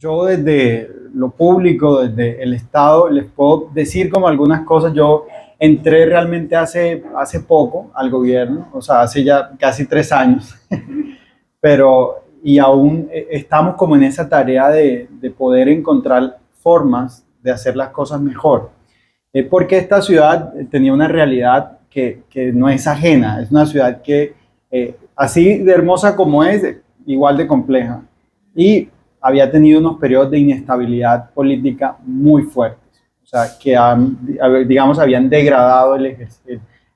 Yo desde lo público, desde el Estado, les puedo decir como algunas cosas. Yo entré realmente hace poco al gobierno, o sea, hace ya casi 3 años, pero y aún estamos como en esa tarea de poder encontrar formas de hacer las cosas mejor. Porque esta ciudad tenía una realidad que no es ajena, es una ciudad que, así de hermosa como es, igual de compleja. Y había tenido unos periodos de inestabilidad política muy fuertes, o sea, que digamos, habían degradado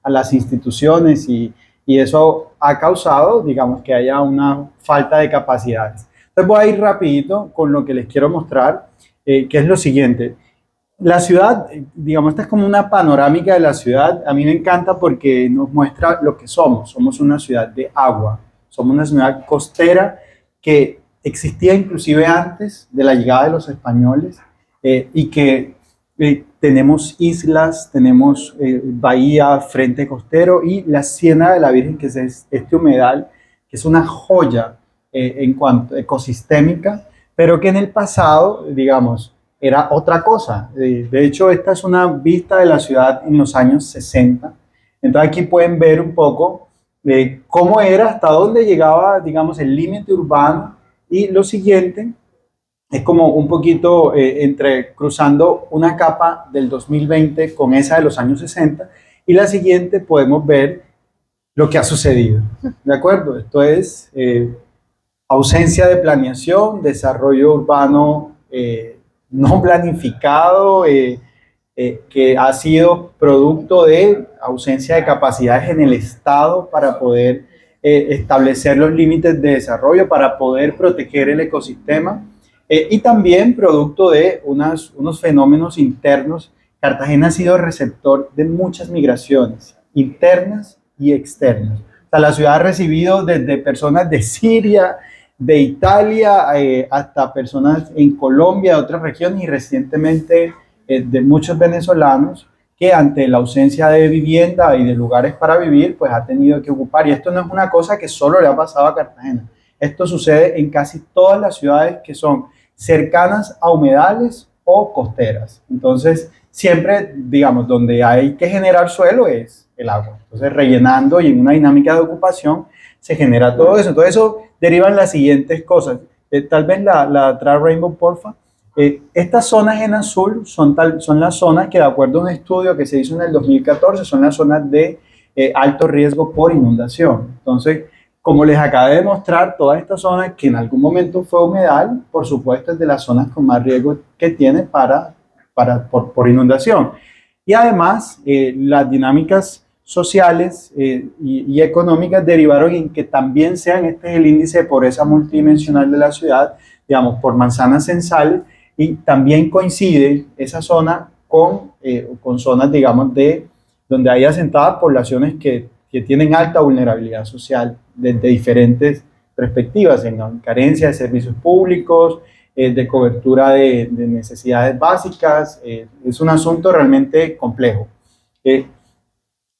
a las instituciones y eso ha causado, digamos, que haya una falta de capacidades. Entonces voy a ir rapidito con lo que les quiero mostrar, que es lo siguiente. La ciudad, digamos, esta es como una panorámica de la ciudad. A mí me encanta porque nos muestra lo que somos. Somos una ciudad de agua, somos una ciudad costera que existía inclusive antes de la llegada de los españoles, y que tenemos islas, tenemos bahía, frente costero y la Ciénaga de la Virgen, que es este humedal, que es una joya en cuanto ecosistémica, pero que en el pasado, digamos, era otra cosa. De hecho, esta es una vista de la ciudad en los años 60. Entonces aquí pueden ver un poco cómo era, hasta dónde llegaba, digamos, el límite urbano. Y lo siguiente es como un poquito entre cruzando una capa del 2020 con esa de los años 60, y la siguiente podemos ver lo que ha sucedido. ¿De acuerdo? Esto es ausencia de planeación, desarrollo urbano no planificado, que ha sido producto de ausencia de capacidades en el Estado para poder establecer los límites de desarrollo, para poder proteger el ecosistema, y también producto de unos fenómenos internos. Cartagena ha sido receptor de muchas migraciones internas y externas. O sea, la ciudad ha recibido desde personas de Siria, de Italia, hasta personas en Colombia, de otras regiones, y recientemente de muchos venezolanos que ante la ausencia de vivienda y de lugares para vivir, pues ha tenido que ocupar. Y esto no es una cosa que solo le ha pasado a Cartagena. Esto sucede en casi todas las ciudades que son cercanas a humedales o costeras. Entonces, siempre, digamos, donde hay que generar suelo es el agua. Entonces, rellenando y en una dinámica de ocupación se genera todo eso. Entonces, eso deriva en las siguientes cosas. Tal vez la trae Rainbow, porfa. Estas zonas en azul son las zonas que, de acuerdo a un estudio que se hizo en el 2014, son las zonas de alto riesgo por inundación. Entonces, como les acabé de mostrar, toda esta zona que en algún momento fue humedal, por supuesto es de las zonas con más riesgo que tiene por inundación. Y además, las dinámicas sociales y económicas derivaron en que también sean, este es el índice de pobreza multidimensional de la ciudad, digamos, por manzanas censales, y también coincide esa zona con zonas, digamos, donde hay asentadas poblaciones que tienen alta vulnerabilidad social desde diferentes perspectivas, en carencia de servicios públicos, de cobertura de necesidades básicas. Es un asunto realmente complejo.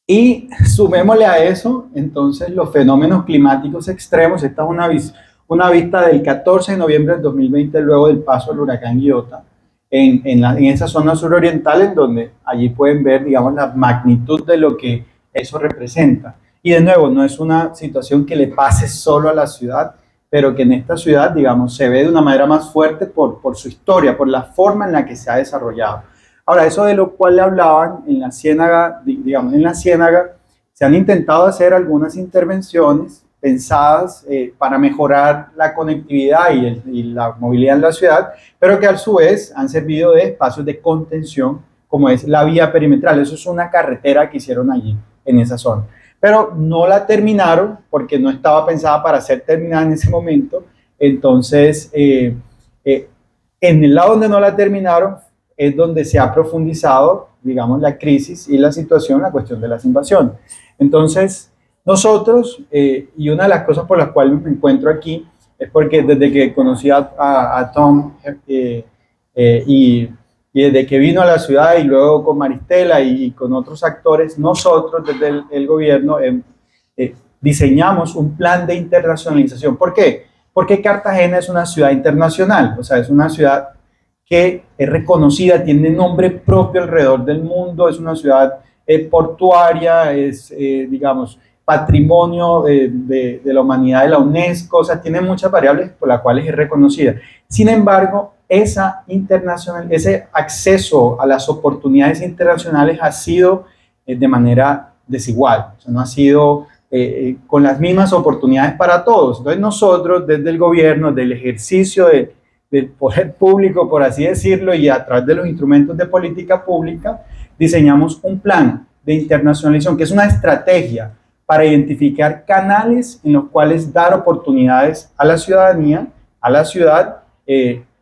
Y sumémosle a eso, entonces, los fenómenos climáticos extremos. Esta es una vista del 14 de noviembre del 2020, luego del paso del huracán Iota, en esa zona suroriental, en donde allí pueden ver, digamos, la magnitud de lo que eso representa. Y de nuevo, no es una situación que le pase solo a la ciudad, pero que en esta ciudad, digamos, se ve de una manera más fuerte por su historia, por la forma en la que se ha desarrollado. Ahora, eso de lo cual le hablaban en la Ciénaga, digamos, en la Ciénaga se han intentado hacer algunas intervenciones pensadas para mejorar la conectividad y la movilidad en la ciudad, pero que a su vez han servido de espacios de contención, como es la vía perimetral. Eso es una carretera que hicieron allí, en esa zona. Pero no la terminaron porque no estaba pensada para ser terminada en ese momento. Entonces, en el lado donde no la terminaron es donde se ha profundizado, digamos, la crisis y la situación, la cuestión de las invasiones. Entonces, nosotros, y una de las cosas por las cuales me encuentro aquí, es porque desde que conocí a Tom, y desde que vino a la ciudad, y luego con Maristela y con otros actores, nosotros desde el gobierno diseñamos un plan de internacionalización. ¿Por qué? Porque Cartagena es una ciudad internacional, o sea, es una ciudad que es reconocida, tiene nombre propio alrededor del mundo, es una ciudad portuaria, es, digamos, patrimonio de la humanidad de la UNESCO, o sea, tiene muchas variables por las cuales es reconocida. Sin embargo, ese acceso a las oportunidades internacionales ha sido de manera desigual, o sea, no ha sido con las mismas oportunidades para todos. Entonces nosotros desde el gobierno, del ejercicio del poder público, por así decirlo, y a través de los instrumentos de política pública, diseñamos un plan de internacionalización, que es una estrategia para identificar canales en los cuales dar oportunidades a la ciudadanía, a la ciudad,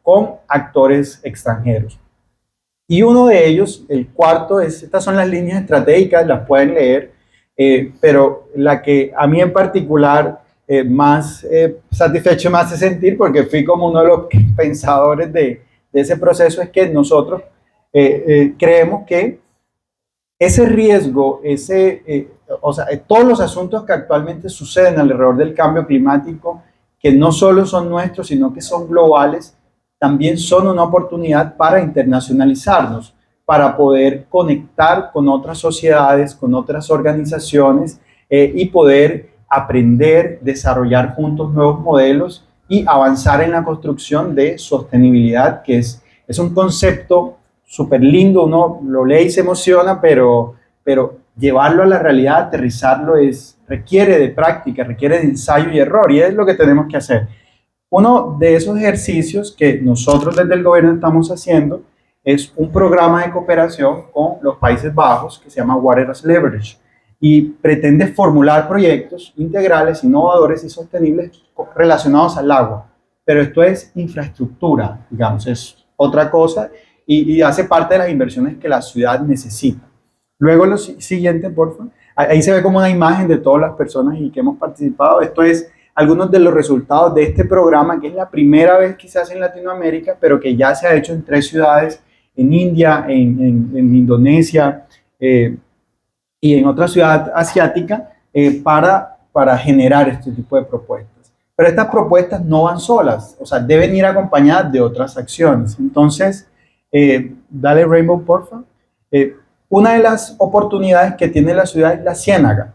con actores extranjeros. Y uno de ellos, el cuarto, estas son las líneas estratégicas, las pueden leer, pero la que a mí en particular más satisfecho me hace sentir, porque fui como uno de los pensadores de ese proceso, es que nosotros creemos que ese riesgo, o sea, todos los asuntos que actualmente suceden alrededor del cambio climático, que no solo son nuestros, sino que son globales, también son una oportunidad para internacionalizarnos, para poder conectar con otras sociedades, con otras organizaciones y poder aprender, desarrollar juntos nuevos modelos y avanzar en la construcción de sostenibilidad, que es un concepto súper lindo, uno lo lee y se emociona, pero llevarlo a la realidad, aterrizarlo, requiere de práctica, requiere de ensayo y error, y es lo que tenemos que hacer. Uno de esos ejercicios que nosotros desde el gobierno estamos haciendo es un programa de cooperación con los Países Bajos que se llama Water as Leverage y pretende formular proyectos integrales, innovadores y sostenibles relacionados al agua. Pero esto es infraestructura, digamos, es otra cosa y hace parte de las inversiones que la ciudad necesita. Luego lo siguiente, por favor. Ahí se ve como una imagen de todas las personas y que hemos participado. Esto es algunos de los resultados de este programa, que es la primera vez que se hace en Latinoamérica, pero que ya se ha hecho en 3 ciudades, en India, en Indonesia y en otra ciudad asiática, para generar este tipo de propuestas. Pero estas propuestas no van solas, o sea, deben ir acompañadas de otras acciones. Entonces, dale Rainbow, porfa. Una de las oportunidades que tiene la ciudad es la ciénaga,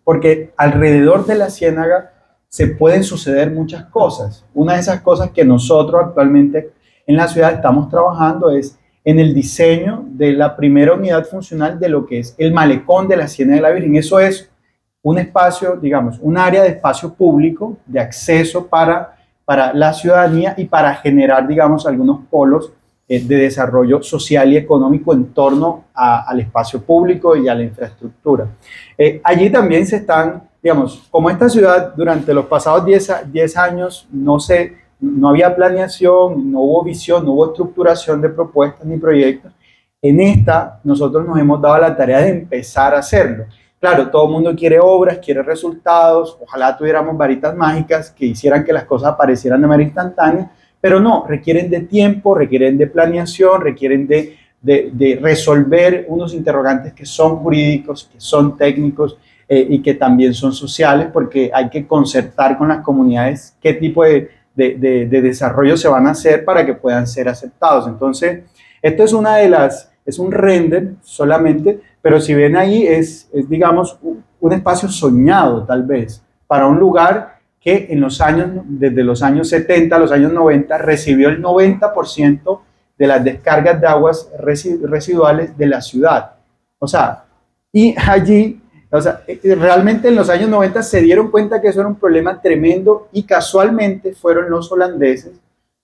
porque alrededor de la ciénaga se pueden suceder muchas cosas. Una de esas cosas que nosotros actualmente en la ciudad estamos trabajando es en el diseño de la primera unidad funcional de lo que es el malecón de la Ciénaga de la Virgen. Eso es un espacio, digamos, un área de espacio público, de acceso para la ciudadanía y para generar, digamos, algunos polos de desarrollo social y económico en torno al espacio público y a la infraestructura. Allí también se están, digamos, como esta ciudad durante los pasados 10 años no había planeación, no hubo visión, no hubo estructuración de propuestas ni proyectos, en esta nosotros nos hemos dado la tarea de empezar a hacerlo. Claro, todo el mundo quiere obras, quiere resultados, ojalá tuviéramos varitas mágicas que hicieran que las cosas aparecieran de manera instantánea, pero no, requieren de tiempo, requieren de planeación, requieren de resolver unos interrogantes que son jurídicos, que son técnicos y que también son sociales, porque hay que concertar con las comunidades qué tipo de desarrollo se van a hacer para que puedan ser aceptados. Entonces, esto es un render solamente, pero si ven ahí digamos, un espacio soñado tal vez, para un lugar que desde los años 70 a los años 90 recibió el 90% de las descargas de aguas residuales de la ciudad. O sea, y allí, o sea, realmente en los años 90 se dieron cuenta que eso era un problema tremendo y casualmente fueron los holandeses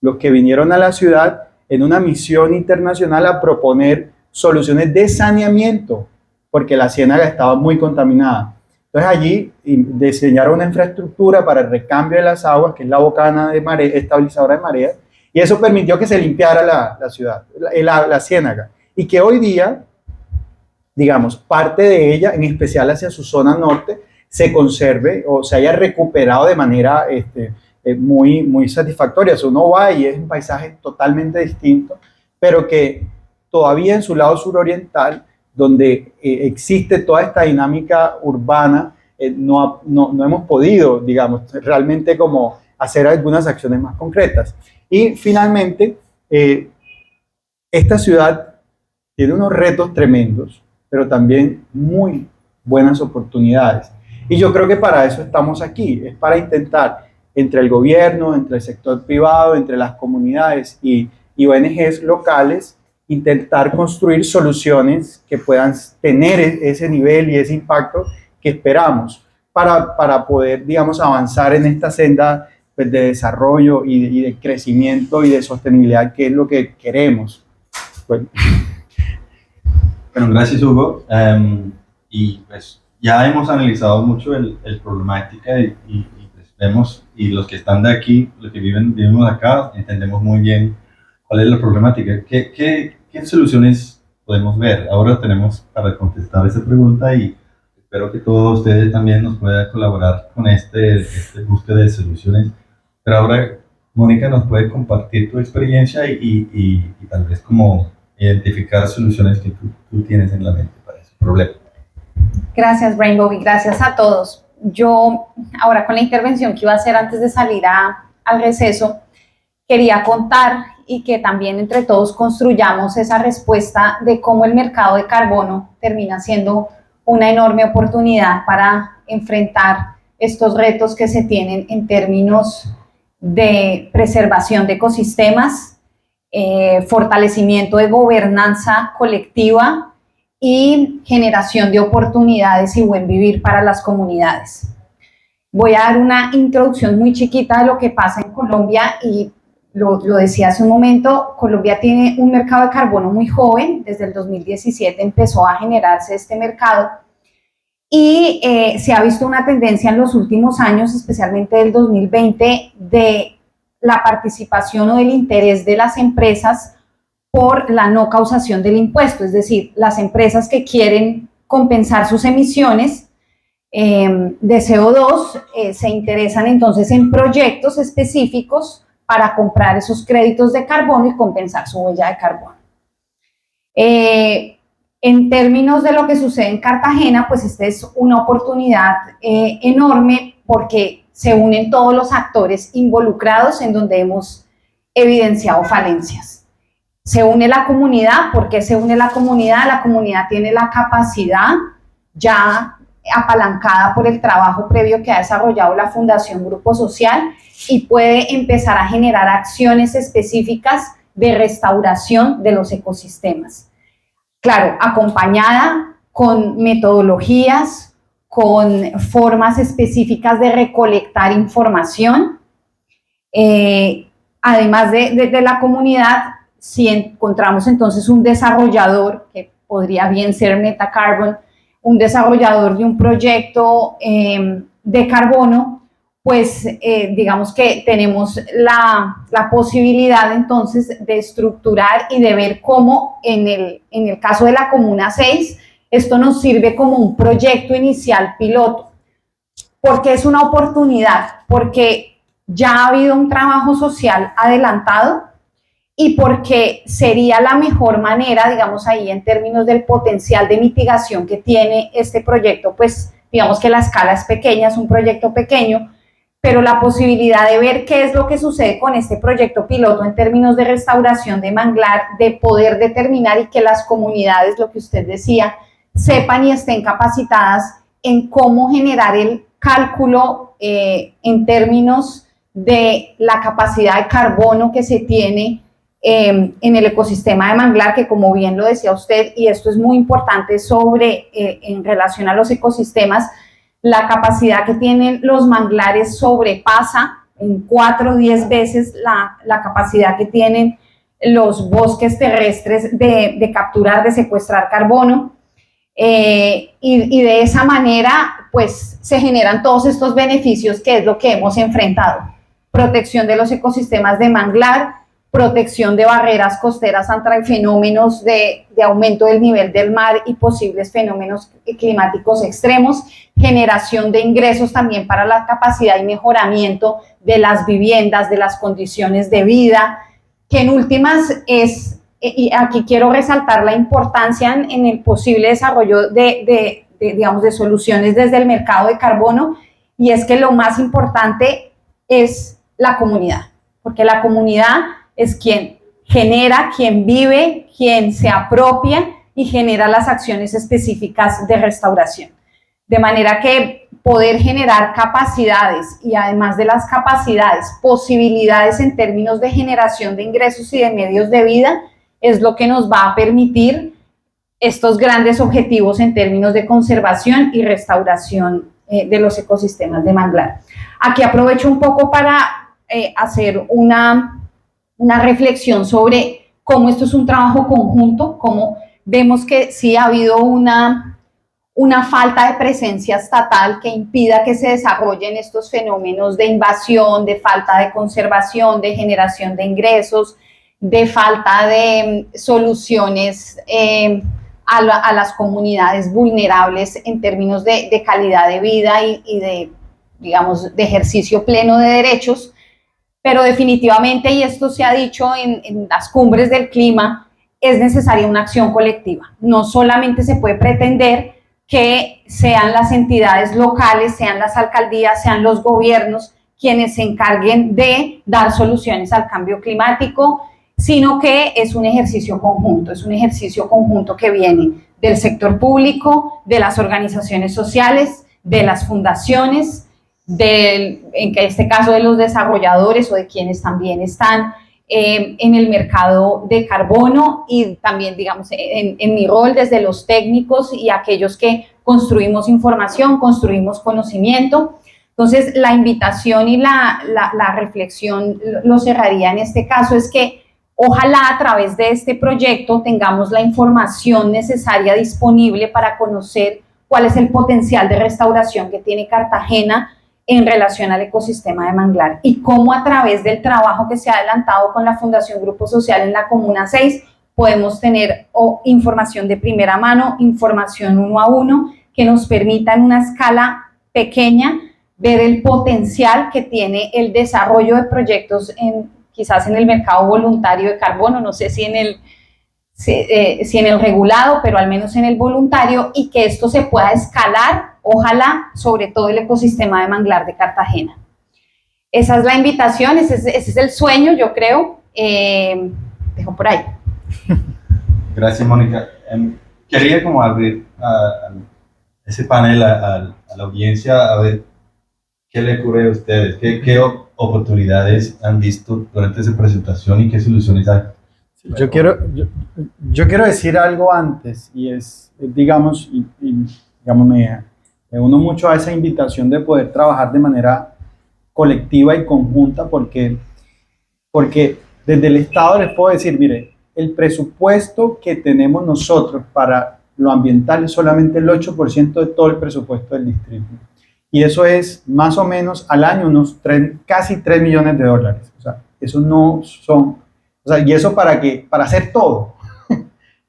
los que vinieron a la ciudad en una misión internacional a proponer soluciones de saneamiento, porque la ciénaga estaba muy contaminada. Entonces allí diseñaron una infraestructura para el recambio de las aguas, que es la bocana de marea, estabilizadora de mareas, y eso permitió que se limpiara la ciudad, la ciénaga, y que hoy día, digamos, parte de ella, en especial hacia su zona norte, se conserve o se haya recuperado de manera muy, muy satisfactoria. O sea, uno va y es un paisaje totalmente distinto, pero que todavía en su lado suroriental, donde existe toda esta dinámica urbana, no hemos podido, digamos, realmente como hacer algunas acciones más concretas. Y finalmente, esta ciudad tiene unos retos tremendos, pero también muy buenas oportunidades. Y yo creo que para eso estamos aquí, es para intentar entre el gobierno, entre el sector privado, entre las comunidades y ONGs locales, intentar construir soluciones que puedan tener ese nivel y ese impacto que esperamos para poder, digamos, avanzar en esta senda, pues, de desarrollo y de crecimiento y de sostenibilidad, que es lo que queremos. Bueno, Gracias, Hugo. Y pues ya hemos analizado mucho el problemática y pues vemos, y los que están de aquí, los que vivimos acá, entendemos muy bien cuál es la problemática. ¿Qué soluciones podemos ver? Ahora tenemos para contestar esa pregunta y espero que todos ustedes también nos puedan colaborar con este búsqueda de soluciones. Pero ahora, Mónica, nos puede compartir tu experiencia y tal vez como identificar soluciones que tú tienes en la mente para ese problema. Gracias, Rainbow, y gracias a todos. Yo, ahora con la intervención que iba a hacer antes de salir al receso, quería contar y que también entre todos construyamos esa respuesta de cómo el mercado de carbono termina siendo una enorme oportunidad para enfrentar estos retos que se tienen en términos de preservación de ecosistemas, fortalecimiento de gobernanza colectiva y generación de oportunidades y buen vivir para las comunidades. Voy a dar una introducción muy chiquita de lo que pasa en Colombia y lo decía hace un momento. Colombia tiene un mercado de carbono muy joven, desde el 2017 empezó a generarse este mercado y se ha visto una tendencia en los últimos años, especialmente del 2020, de la participación o del interés de las empresas por la no causación del impuesto, es decir, las empresas que quieren compensar sus emisiones de CO2 se interesan entonces en proyectos específicos para comprar esos créditos de carbono y compensar su huella de carbono. En términos de lo que sucede en Cartagena, pues esta es una oportunidad enorme porque se unen todos los actores involucrados en donde hemos evidenciado falencias. Se une la comunidad. ¿Por qué se une la comunidad? La comunidad tiene la capacidad ya apalancada por el trabajo previo que ha desarrollado la Fundación Grupo Social y puede empezar a generar acciones específicas de restauración de los ecosistemas. Claro, acompañada con metodologías, con formas específicas de recolectar información. Además de la comunidad, si encontramos entonces un desarrollador, que podría bien ser Metacarbon, un desarrollador de un proyecto de carbono, pues digamos que tenemos la posibilidad entonces de estructurar y de ver cómo en el caso de la Comuna 6, esto nos sirve como un proyecto inicial piloto. Porque es una oportunidad, porque ya ha habido un trabajo social adelantado y porque sería la mejor manera, digamos ahí en términos del potencial de mitigación que tiene este proyecto, pues digamos que la escala es pequeña, es un proyecto pequeño, pero la posibilidad de ver qué es lo que sucede con este proyecto piloto en términos de restauración de manglar, de poder determinar y que las comunidades, lo que usted decía, sepan y estén capacitadas en cómo generar el cálculo en términos de la capacidad de carbono que se tiene en el ecosistema de manglar, que como bien lo decía usted, y esto es muy importante en relación a los ecosistemas, la capacidad que tienen los manglares sobrepasa en 4 o 10 veces la capacidad que tienen los bosques terrestres de capturar, de secuestrar carbono. Y de esa manera pues se generan todos estos beneficios que es lo que hemos enfrentado: protección de los ecosistemas de manglar, protección de barreras costeras ante fenómenos de aumento del nivel del mar y posibles fenómenos climáticos extremos, generación de ingresos también para la capacidad y mejoramiento de las viviendas, de las condiciones de vida, que en últimas es, y aquí quiero resaltar la importancia en el posible desarrollo digamos, de soluciones desde el mercado de carbono, y es que lo más importante es la comunidad, porque la comunidad es quien genera, quien vive, quien se apropia y genera las acciones específicas de restauración. De manera que poder generar capacidades y además de las capacidades, posibilidades en términos de generación de ingresos y de medios de vida es lo que nos va a permitir estos grandes objetivos en términos de conservación y restauración de los ecosistemas de manglar. Aquí aprovecho un poco para hacer una reflexión sobre cómo esto es un trabajo conjunto, cómo vemos que sí ha habido una falta de presencia estatal que impida que se desarrollen estos fenómenos de invasión, de falta de conservación, de generación de ingresos, de falta de soluciones a las comunidades vulnerables en términos de calidad de vida y de, digamos, de ejercicio pleno de derechos. Pero definitivamente, y esto se ha dicho en las cumbres del clima, es necesaria una acción colectiva. No solamente se puede pretender que sean las entidades locales, sean las alcaldías, sean los gobiernos quienes se encarguen de dar soluciones al cambio climático, sino que es un ejercicio conjunto que viene del sector público, de las organizaciones sociales, de las fundaciones, en este caso de los desarrolladores o de quienes también están en el mercado de carbono y también, digamos, en mi rol desde los técnicos y aquellos que construimos información, construimos conocimiento. Entonces, la invitación y la reflexión, lo cerraría en este caso, es que ojalá a través de este proyecto tengamos la información necesaria disponible para conocer cuál es el potencial de restauración que tiene Cartagena en relación al ecosistema de manglar y cómo a través del trabajo que se ha adelantado con la Fundación Grupo Social en la Comuna 6 podemos tener información de primera mano, información 1 a 1 que nos permita en una escala pequeña ver el potencial que tiene el desarrollo de proyectos quizás en el mercado voluntario de carbono, no sé si en el regulado, pero al menos en el voluntario, y que esto se pueda escalar, ojalá, sobre todo el ecosistema de manglar de Cartagena. Esa es la invitación, ese es el sueño, yo creo. Dejo por ahí. Gracias, Mónica. Quería como abrir ese panel a la audiencia, a ver qué le ocurre a ustedes, qué oportunidades han visto durante esa presentación y qué soluciones hay. Yo quiero decir algo antes y es, digamos, digamos, me uno mucho a esa invitación de poder trabajar de manera colectiva y conjunta porque desde el Estado les puedo decir, mire, el presupuesto que tenemos nosotros para lo ambiental es solamente el 8% de todo el presupuesto del distrito. Y eso es más o menos al año casi 3 millones de dólares. O sea, eso no son... O sea, y eso para hacer todo.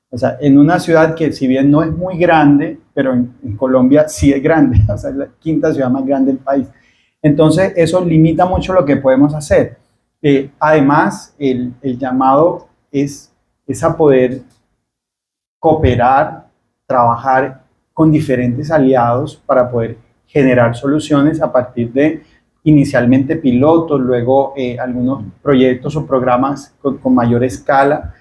O sea, en una ciudad que si bien no es muy grande, pero en Colombia sí es grande. O sea, es la quinta ciudad más grande del país. Entonces, eso limita mucho lo que podemos hacer. Además, el llamado es a poder cooperar, trabajar con diferentes aliados para poder generar soluciones a partir de inicialmente pilotos, luego algunos proyectos o programas con mayor escala,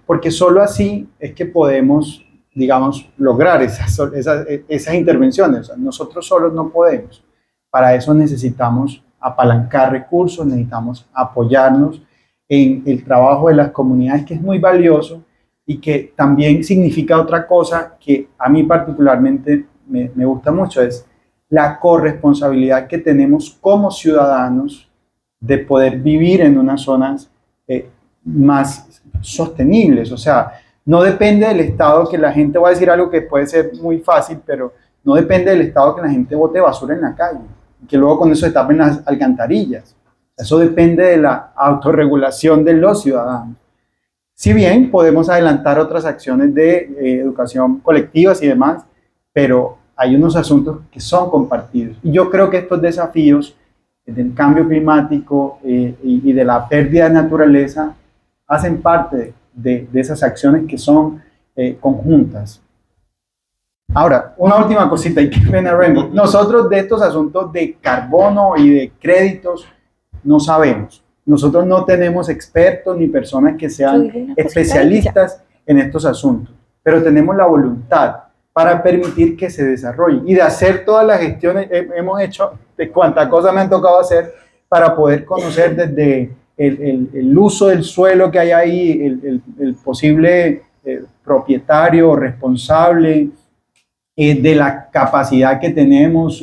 porque solo así es que podemos, digamos, lograr esas intervenciones. O sea, nosotros solos no podemos. Para eso necesitamos apalancar recursos, necesitamos apoyarnos en el trabajo de las comunidades, que es muy valioso y que también significa otra cosa que a mí particularmente me gusta mucho, es la corresponsabilidad que tenemos como ciudadanos de poder vivir en unas zonas más sostenibles. O sea, no depende del Estado que la gente, va a decir algo que puede ser muy fácil, pero no depende del Estado que la gente bote basura en la calle, que luego con eso se tapen las alcantarillas. Eso depende de la autorregulación de los ciudadanos. Si bien podemos adelantar otras acciones de educación colectivas y demás, pero hay unos asuntos que son compartidos. Y yo creo que estos desafíos del cambio climático y de la pérdida de naturaleza hacen parte de esas acciones que son conjuntas. Ahora, una última cosita, y qué pena, Rengo. Nosotros de estos asuntos de carbono y de créditos, no sabemos. Nosotros no tenemos expertos ni personas que sean especialistas en estos asuntos, pero tenemos la voluntad para permitir que se desarrolle y de hacer todas las gestiones. Hemos hecho de cuánta cosa me han tocado hacer para poder conocer desde el uso del suelo que hay ahí, el posible propietario o responsable, de la capacidad que tenemos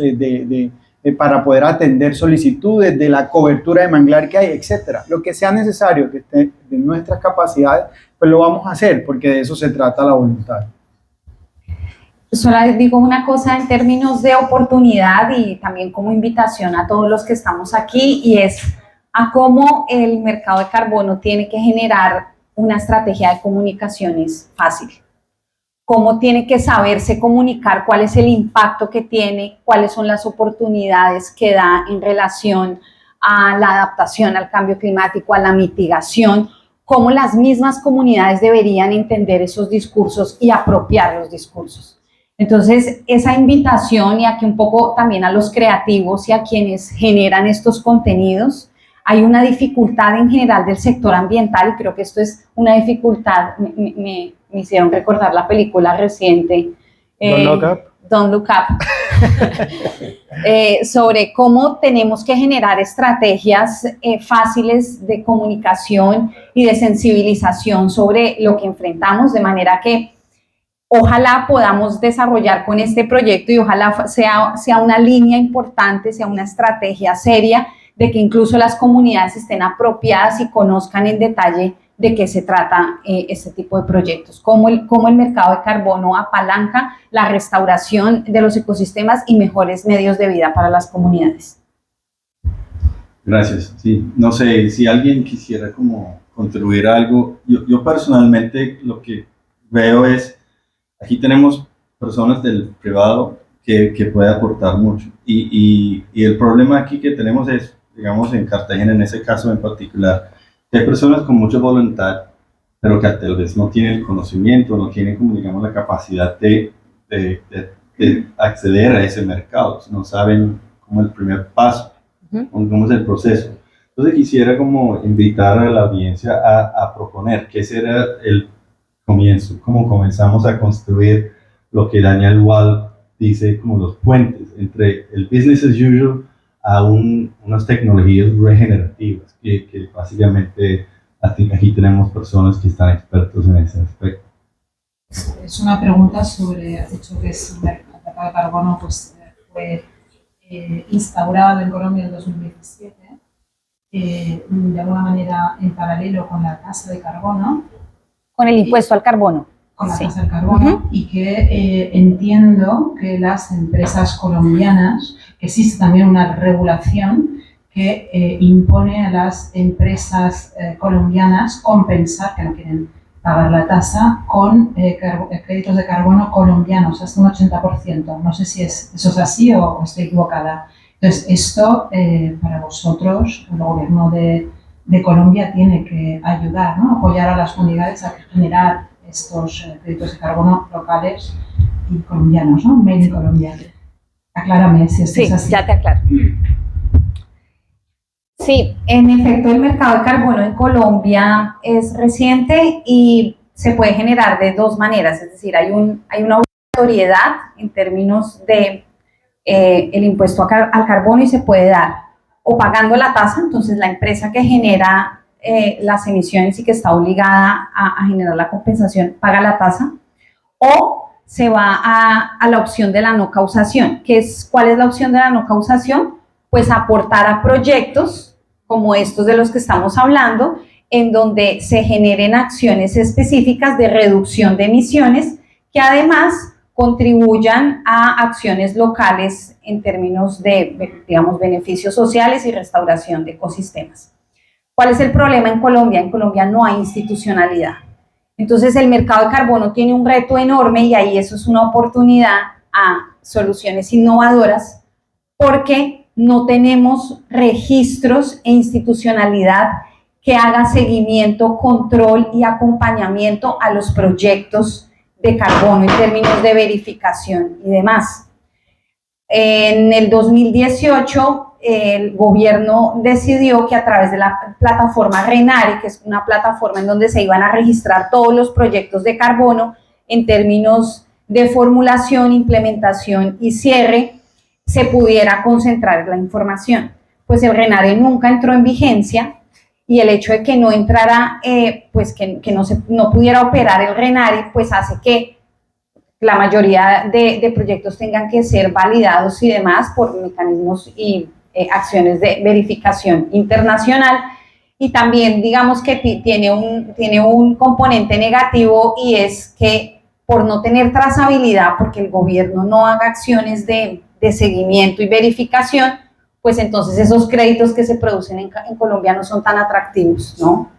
para poder atender solicitudes, de la cobertura de manglar que hay, etcétera. Lo que sea necesario que esté de nuestras capacidades, pues lo vamos a hacer, porque de eso se trata la voluntad. Solo digo una cosa en términos de oportunidad y también como invitación a todos los que estamos aquí, y es a cómo el mercado de carbono tiene que generar una estrategia de comunicaciones fácil. Cómo tiene que saberse comunicar, cuál es el impacto que tiene, cuáles son las oportunidades que da en relación a la adaptación al cambio climático, a la mitigación, cómo las mismas comunidades deberían entender esos discursos y apropiar los discursos. Entonces, esa invitación, y aquí un poco también a los creativos y a quienes generan estos contenidos, hay una dificultad en general del sector ambiental, y creo que esto es una dificultad. Me hicieron recordar la película reciente Don't Look Up, Don't Look Up. Sobre cómo tenemos que generar estrategias fáciles de comunicación y de sensibilización sobre lo que enfrentamos, de manera que ojalá podamos desarrollar con este proyecto, y ojalá sea una línea importante, sea una estrategia seria, de que incluso las comunidades estén apropiadas y conozcan en detalle de qué se trata este tipo de proyectos, cómo el mercado de carbono apalanca la restauración de los ecosistemas y mejores medios de vida para las comunidades. Gracias. Sí, no sé, si alguien quisiera como contribuir a algo, yo personalmente lo que veo es, aquí tenemos personas del privado que pueden aportar mucho, y el problema aquí que tenemos es, digamos en Cartagena en ese caso en particular, que hay personas con mucha voluntad, pero que tal vez no tienen el conocimiento, no tienen, como digamos, la capacidad de acceder a ese mercado, no saben como el primer paso, cómo es el proceso. Entonces quisiera como invitar a la audiencia a proponer qué será el comienzo, cómo comenzamos a construir lo que Daniel Wall dice como los puentes entre el business as usual a unas tecnologías regenerativas, que básicamente aquí tenemos personas que están expertos en ese aspecto. Es una pregunta sobre, has dicho que el mercado de carbono pues, fue instaurado en Colombia en 2017, de alguna manera en paralelo con la tasa de carbono. Con el impuesto al carbono. Con la tasa del carbono, y que entiendo que las empresas colombianas, que existe también una regulación que impone a las empresas colombianas compensar, que no quieren pagar la tasa, con créditos de carbono colombianos, hasta un 80%. No sé si eso es así o estoy equivocada. Entonces, esto para vosotros, el gobierno de Colombia tiene que ayudar, ¿no? Apoyar a las comunidades a generar estos créditos de carbono locales y colombianos, ¿no? Made in Colombia. Aclárame si esto es así. Sí, ya te aclaro. Sí, en efecto, el mercado de carbono en Colombia es reciente y se puede generar de dos maneras, es decir, hay una obligatoriedad en términos de el impuesto al carbono, y se puede dar o pagando la tasa, entonces la empresa que genera las emisiones y que está obligada a generar la compensación paga la tasa, o se va a la opción de la no causación. ¿Cuál es la opción de la no causación? Pues aportar a proyectos como estos de los que estamos hablando, en donde se generen acciones específicas de reducción de emisiones que además contribuyan a acciones locales en términos de, digamos, beneficios sociales y restauración de ecosistemas. ¿Cuál es el problema en Colombia? En Colombia no hay institucionalidad. Entonces el mercado de carbono tiene un reto enorme, y ahí eso es una oportunidad a soluciones innovadoras, porque no tenemos registros e institucionalidad que haga seguimiento, control y acompañamiento a los proyectos de carbono en términos de verificación y demás. En el 2018 el gobierno decidió que a través de la plataforma RENARE, que es una plataforma en donde se iban a registrar todos los proyectos de carbono en términos de formulación, implementación y cierre, se pudiera concentrar la información. Pues el RENARE nunca entró en vigencia y el hecho de que no entrara, pues que no pudiera operar el RENARE, pues hace que la mayoría de proyectos tengan que ser validados y demás por mecanismos y acciones de verificación internacional. Y también digamos que tiene un componente negativo, y es que por no tener trazabilidad, porque el gobierno no haga acciones de seguimiento y verificación, pues entonces esos créditos que se producen en Colombia no son tan atractivos, ¿no?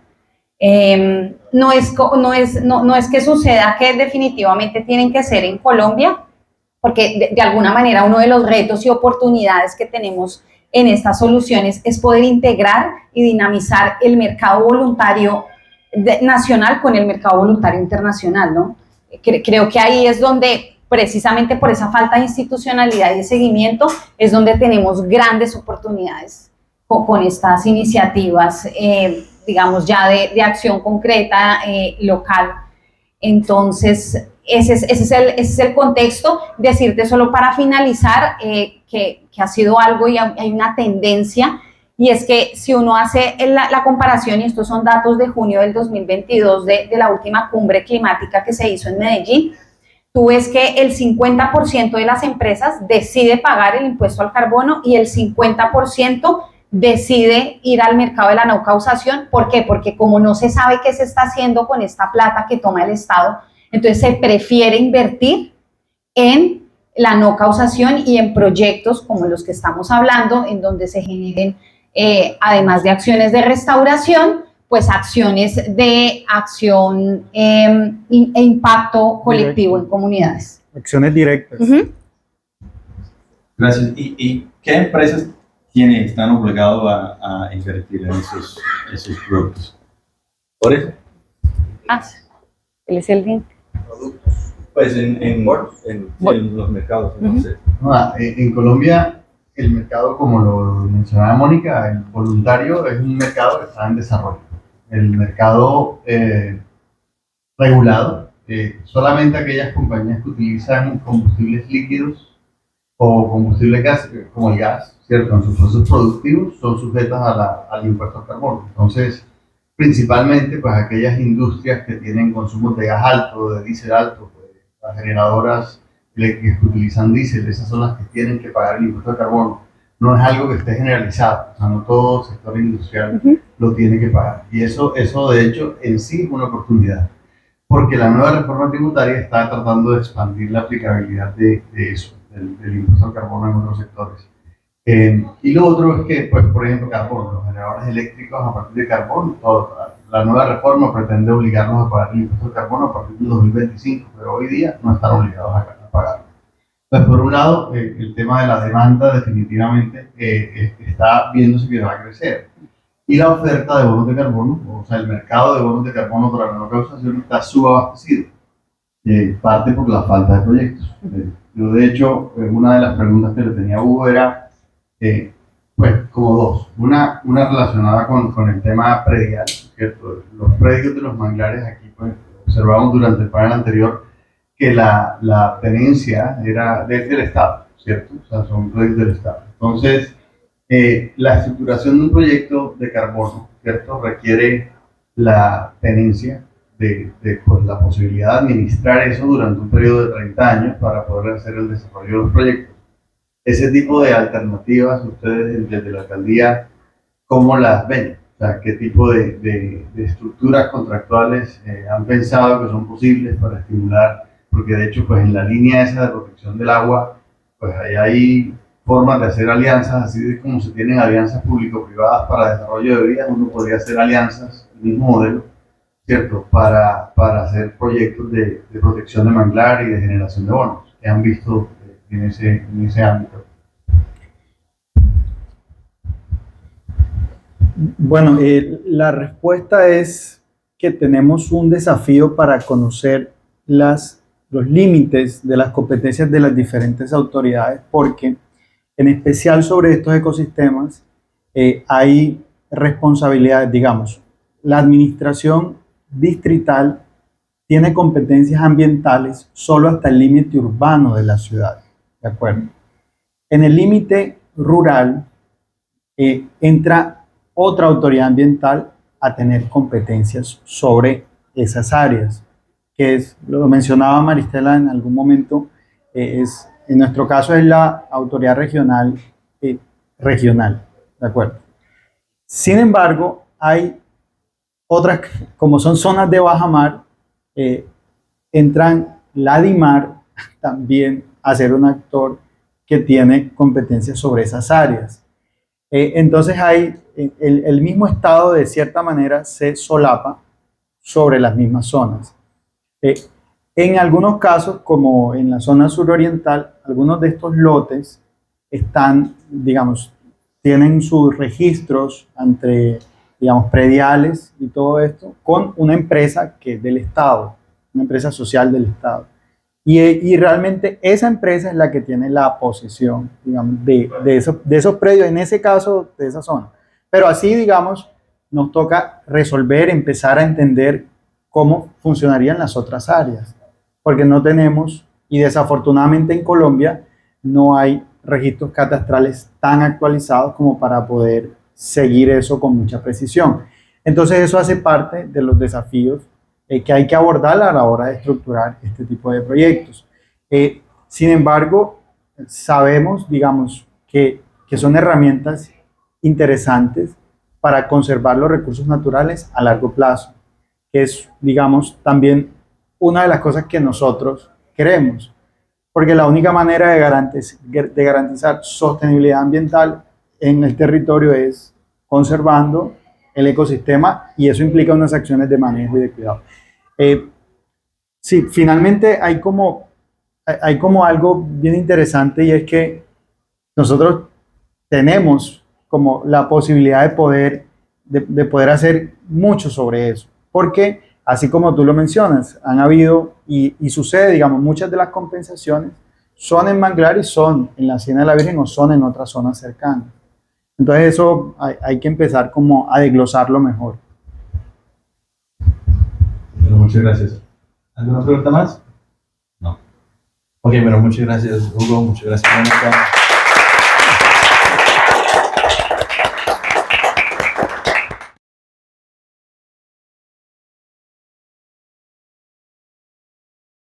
No es que suceda que definitivamente tienen que ser en Colombia, porque de alguna manera uno de los retos y oportunidades que tenemos en estas soluciones es poder integrar y dinamizar el mercado voluntario nacional con el mercado voluntario internacional, ¿no? Creo que ahí es donde, precisamente por esa falta de institucionalidad y de seguimiento, es donde tenemos grandes oportunidades con estas iniciativas, digamos, ya de acción concreta local. Entonces, ese es el contexto. Decirte solo para finalizar que ha sido algo y hay una tendencia, y es que si uno hace la comparación, y estos son datos de junio del 2022 de la última cumbre climática que se hizo en Medellín, tú ves que el 50% de las empresas decide pagar el impuesto al carbono y el 50% decide ir al mercado de la no causación. ¿Por qué? Porque como no se sabe qué se está haciendo con esta plata que toma el Estado, entonces se prefiere invertir en la no causación y en proyectos como los que estamos hablando, en donde se generen, además de acciones de restauración, pues acciones de acción e impacto colectivo en comunidades. Acciones directas. Gracias. ¿Y qué empresas están obligados a invertir en esos productos? Por eso. Él es el link. Pues en los mercados. Entonces. En Colombia, el mercado, como lo mencionaba Mónica, el voluntario es un mercado que está en desarrollo. El mercado regulado, solamente aquellas compañías que utilizan combustibles líquidos o combustible gas, como el gas, ¿cierto?, en sus procesos productivos, son sujetas al impuesto al carbono. Entonces, principalmente, pues aquellas industrias que tienen consumos de gas alto, de diésel alto, pues, las generadoras eléctricas que utilizan diésel, esas son las que tienen que pagar el impuesto al carbono. No es algo que esté generalizado, o sea, no todo sector industrial lo tiene que pagar. Y eso de hecho en sí es una oportunidad, porque la nueva reforma tributaria está tratando de expandir la aplicabilidad de eso, del impuesto al carbono en otros sectores. Y lo otro es que, pues, por ejemplo, carbono, los generadores eléctricos a partir de carbono, la nueva reforma pretende obligarlos a pagar el impuesto al carbono a partir del 2025, pero hoy día no están obligados a pagarlo. Pues por un lado, el tema de la demanda definitivamente está viéndose que va a crecer. Y la oferta de bonos de carbono, o sea, el mercado de bonos de carbono para la no causación está subabastecido. Parte por la falta de proyectos. Yo, de hecho, una de las preguntas que le tenía a Hugo era, pues, como dos. Una relacionada con el tema predial, ¿cierto? Los predios de los manglares aquí, pues, observamos durante el panel anterior que la tenencia era del Estado, ¿cierto? O sea, son proyectos del Estado. Entonces, la estructuración de un proyecto de carbono, ¿cierto?, requiere la tenencia de pues, la posibilidad de administrar eso durante un periodo de 30 años para poder hacer el desarrollo de los proyectos. Ese tipo de alternativas, ustedes desde la alcaldía, ¿cómo las ven? O sea, ¿qué tipo de estructuras contractuales han pensado que son posibles para estimular? Porque de hecho, pues en la línea esa de protección del agua, pues ahí hay formas de hacer alianzas, así como se tienen alianzas público-privadas para desarrollo de vías, uno podría hacer alianzas, el mismo modelo, ¿cierto?, para hacer proyectos de protección de manglar y de generación de bonos, que han visto en ese ámbito. Bueno, la respuesta es que tenemos un desafío para conocer los límites de las competencias de las diferentes autoridades, porque En especial sobre estos ecosistemas, hay responsabilidades, digamos, la administración distrital tiene competencias ambientales solo hasta el límite urbano de la ciudad, ¿de acuerdo? En el límite rural entra otra autoridad ambiental a tener competencias sobre esas áreas, que es, lo mencionaba Maristela en algún momento, en nuestro caso es la autoridad regional, ¿de acuerdo? Sin embargo, hay otras, como son zonas de baja mar, entran la DIMAR también a ser un actor que tiene competencias sobre esas áreas. Entonces hay, el mismo estado de cierta manera se solapa sobre las mismas zonas. En algunos casos, como en la zona suroriental, algunos de estos lotes están, digamos, tienen sus registros entre, digamos, prediales y todo esto, con una empresa que es del Estado, una empresa social del Estado. Y realmente esa empresa es la que tiene la posesión, digamos, de esos predios, en ese caso, de esa zona. Pero así, digamos, nos toca resolver, empezar a entender cómo funcionarían las otras áreas, porque no tenemos, y desafortunadamente en Colombia, no hay registros catastrales tan actualizados como para poder seguir eso con mucha precisión. Entonces eso hace parte de los desafíos que hay que abordar a la hora de estructurar este tipo de proyectos. Sin embargo, sabemos, digamos, que son herramientas interesantes para conservar los recursos naturales a largo plazo, que es, digamos, también una de las cosas que nosotros queremos, porque la única manera de garantizar sostenibilidad ambiental en el territorio es conservando el ecosistema, y eso implica unas acciones de manejo y de cuidado. Sí, finalmente hay como algo bien interesante, y es que nosotros tenemos como la posibilidad de poder hacer mucho sobre eso, porque así como tú lo mencionas, han habido y sucede, digamos, muchas de las compensaciones son en manglar y son en la Hacienda de la Virgen o son en otras zonas cercanas. Entonces eso hay que empezar como a desglosarlo mejor. Bueno, muchas gracias. ¿Alguna pregunta más? No. Ok, bueno, muchas gracias, Hugo. Muchas gracias, Mónica.